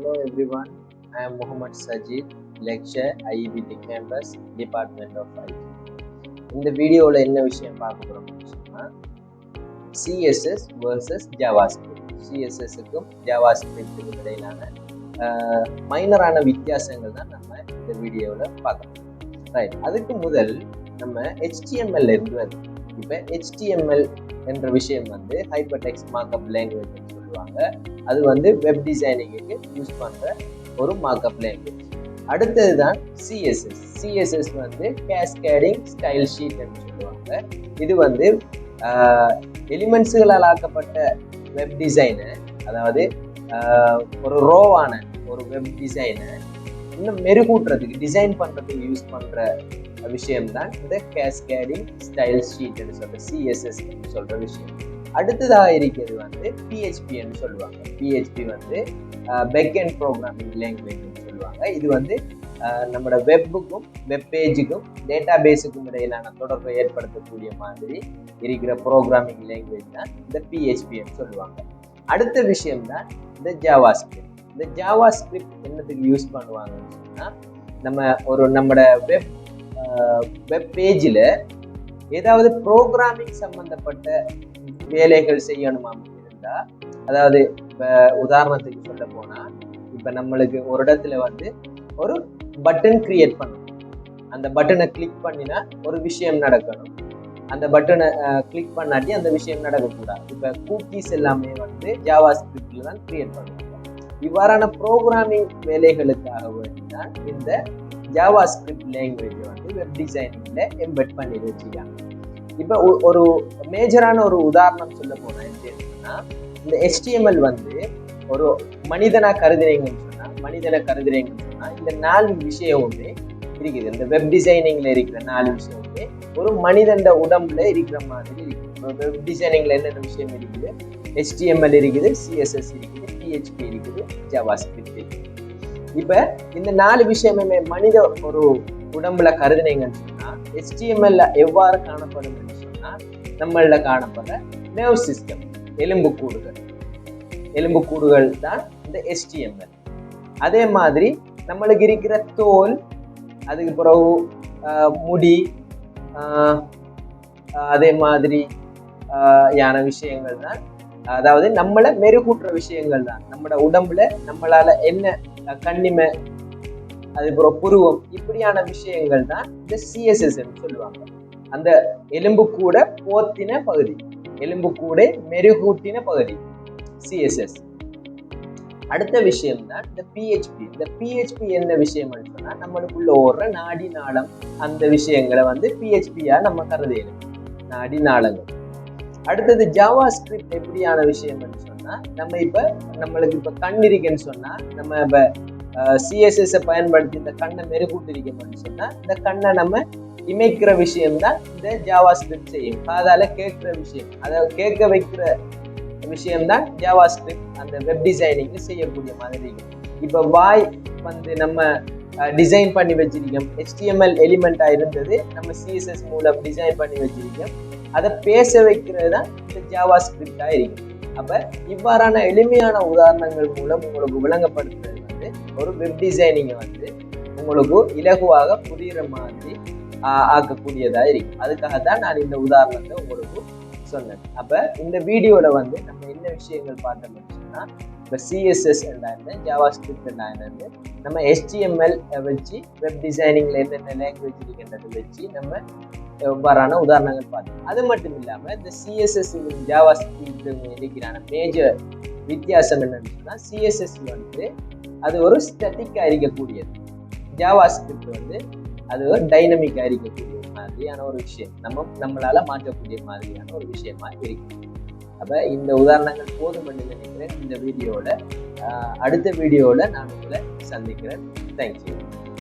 Hello everyone, I am Muhammad Sajid, lecturer IEBT campus, Department of IT. இந்த வீடியோவில் என்ன விஷயம் பார்க்க போகிறோம்னா CSS versus JavaScript. CSSக்கும் JavaScriptக்கும் இடையிலான மைனரான வித்தியாசங்கள் தான் நம்ம இந்த வீடியோவில் பார்க்கலாம். ரைட், அதுக்கு முதல் நம்ம HTML இருந்து வருது. இப்போ HTML என்ற விஷயம் வந்து ஹைப்பர் டெக்ஸ்ட் மார்க்அப் லாங்குவேஜ் சொல்லுவாங்க. அது வந்து வெப் டிசைனிங்க்கு யூஸ் பண்ணுற ஒரு மார்க்அப் லாங்குவேஜ். அடுத்தது தான் சிஎஸ்எஸ் வந்து கேஸ்கேடிங் ஸ்டைல் ஷீட் என்று சொல்லுவாங்க. இது வந்து எலிமெண்ட்ஸுகளால் ஆக்கப்பட்ட வெப் டிசைனை, அதாவது ஒரு ரோவான ஒரு வெப் டிசைனை இன்னும் மெருகூட்டுறதுக்கு டிசைன் பண்ணுறதுக்கு யூஸ் பண்ணுற விஷயம்தான் இந்த கேஸ்கேடிங் ஸ்டைல் ஷீட் என்று சொல்கிற சிஎஸ்எஸ் சொல்கிற விஷயம். அடுத்ததாக இருக்கிறது வந்து பிஹெச்பின்னு சொல்லுவாங்க. பிஹெச்பி வந்து பேக் அண்ட் ப்ரோக்ராமிங் லாங்குவேஜ்னு சொல்லுவாங்க. இது வந்து நம்மளோட வெப்புக்கும் வெப் பேஜுக்கும் டேட்டா பேஸுக்கும் இடையிலான தொடர்பை ஏற்படுத்தக்கூடிய மாதிரி இருக்கிற ப்ரோக்ராமிங் லாங்குவேஜ் தான் இந்த பிஹெச்பின்னு சொல்லுவாங்க. அடுத்த விஷயம் தான் இந்த ஜாவாஸ்கிரிப்ட். இந்த ஜாவாஸ்கிரிப்ட் என்னத்துக்கு யூஸ் பண்ணுவாங்கன்னு சொன்னால், நம்மளோட வெப் பேஜில் ஏதாவது ப்ரோக்ராமிங் சம்பந்தப்பட்ட வேலைகள் செய்யணுமா இருந்தா, அதாவது இப்போ உதாரணத்துக்கு சொல்ல போனா, இப்போ நம்மளுக்கு ஒரு இடத்துல வந்து ஒரு பட்டன் கிரியேட் பண்ணணும். அந்த பட்டனை கிளிக் பண்ணினா ஒரு விஷயம் நடக்கணும். அந்த பட்டனை கிளிக் பண்ணாட்டி அந்த விஷயம் நடக்கக்கூடாது. இப்போ குக்கீஸ் எல்லாமே வந்து ஜாவாஸ்கிரிப்ட்ல தான் கிரியேட் பண்ணுவாங்க. இவ்வாறான ப்ரோக்ராமிங் வேலைகளுக்காக வேண்டிதான் இந்த ஜாவாஸ்கிரிப்ட் லாங்குவேஜ் வந்து வெப் டிசைனிங்ல எம்பெட் பண்ணி வச்சுக்காங்க. இப்போ ஒரு மேஜரான ஒரு உதாரணம் சொல்ல போனா என்னன்னா, இந்த HTML வந்து ஒரு மனிதனா கருதுறீங்கன்னு சொன்னா இந்த 4 விஷயமுமே இருக்குது. இந்த வெப் டிசைனிங்ல இருக்கிற 4 விஷயமுமே ஒரு மனிதண்ட உடம்புல இருக்கிற மாதிரி இருக்குது. வெப் டிசைனிங்ல என்னென்ன விஷயம் இருக்குது? HTML இருக்குது, CSS இருக்குது, PHP இருக்குது, JavaScript இருக்குது. இப்ப இந்த 4 விஷயமே மனித ஒரு உடம்புல கருதுனீங்கன்னு சொன்னா, HTML எவ்வாறு காணப்படும் சொன்னா, நம்மள காணப்படுற நர்வ் சிஸ்டம், எலும்புக்கூடுகள் தான் இந்த HTML. அதே மாதிரி நம்மளுக்கு இருக்கிற தோல், அதுக்கு பிறகு முடி, அதே மாதிரி யான விஷயங்கள் தான், அதாவது நம்மளை மெருகூட்டுற விஷயங்கள் தான். நம்மளோட உடம்புல நம்மளால என்ன கண்ணிமை, அதுக்கப்புறம் புருவம், இப்படியான விஷயங்கள் தான் இந்த சிஎஸ்எஸ் சொல்லுவாங்க. அந்த எலும்பு கூட போத்தின பகுதி, எலும்பு கூட மெருகூட்டின பகுதி சிஎஸ்எஸ். அடுத்த விஷயம் தான் இந்த பிஹெச்பி. இந்த பிஹெச்பி என்ன விஷயம்னு சொன்னா, நம்மளுக்குள்ள ஓடுற நாடி நாளம், அந்த விஷயங்களை வந்து பிஹெச்பியா நம்ம கருதணும், நாடி நாளங்கள். அடுத்தது ஜாவாஸ்கிரிப்ட் எப்படியான விஷயம்னு சொன்னா, நம்மளுக்கு இப்ப கண் இருக்குன்னு சொன்னா, நம்ம இப்ப சிஎஸ்எஸ் பயன்படுத்தி இந்த கண்ணை மெருகூட்டிருக்கோம்னு சொன்னா, இந்த கண்ணை நம்ம இமைக்கிற விஷயம் தான் இந்த ஜாவாஸ்கிரிப்ட் செய்யும். காதால கேட்கிற விஷயம், அதை கேட்க வைக்கிற விஷயம்தான் ஜாவாஸ்கிரிப்ட் அந்த வெப் டிசைனிங் செய்யக்கூடிய மாதிரி. இப்ப வாய் வந்து நம்ம டிசைன் பண்ணி வச்சிருக்கோம், HTML எலிமெண்டா இருந்தது, நம்ம CSS மூலம் டிசைன் பண்ணி வச்சிருக்கோம். அதை பேச வைக்கிறது தான் இந்த ஜாவாஸ்கிரிப்டா இருக்கும். அப்ப இவ்வாறான எளிமையான உதாரணங்கள் மூலம் உங்களுக்கு விளங்கப்படுத்துறது வந்து ஒரு வெப் டிசைனிங்கை வந்து உங்களுக்கு இலகுவாக புரியுற மாதிரி ஆக்கக்கூடியதா இருக்கு. அதுக்காக தான் நான் இந்த உதாரணத்தை உங்களுக்கு சொன்னேன். அப்ப இந்த வீடியோல வந்து நம்ம என்ன விஷயங்கள் பார்த்தோம்னு சொன்னா, இப்போ CSS என்ன, ஜாவாஸ்கிரிப்ட் என்ன, நம்ம HTML வச்சு வெப் டிசைனிங்ல என்னென்ன லாங்குவேஜ் இருக்கின்றதை வச்சு நம்ம எவ்வாறான உதாரணங்கள் பார்த்தோம். அது மட்டும் இல்லாம இந்த CSS ஜாவாஸ்கிரிப்ட் இருக்கிறான மேஜர் வித்தியாசம் என்னன்னு சொன்னா, CSS வந்து அது ஒரு ஸ்டாட்டிக்கா இருக்கக்கூடியது, ஜாவாஸ்கிரிப்ட் வந்து அது ஒரு டைனமிக்கா இருக்கக்கூடிய மாதிரியான ஒரு விஷயம், நம்மளால மாற்றக்கூடிய மாதிரியான ஒரு விஷயமா இருக்கு. அப்ப இந்த உதாரணங்கள் போதும் என்று நினைக்கிறேன். இந்த வீடியோல அடுத்த வீடியோல நான் உங்களை சந்திக்கிறேன். தேங்க்யூ.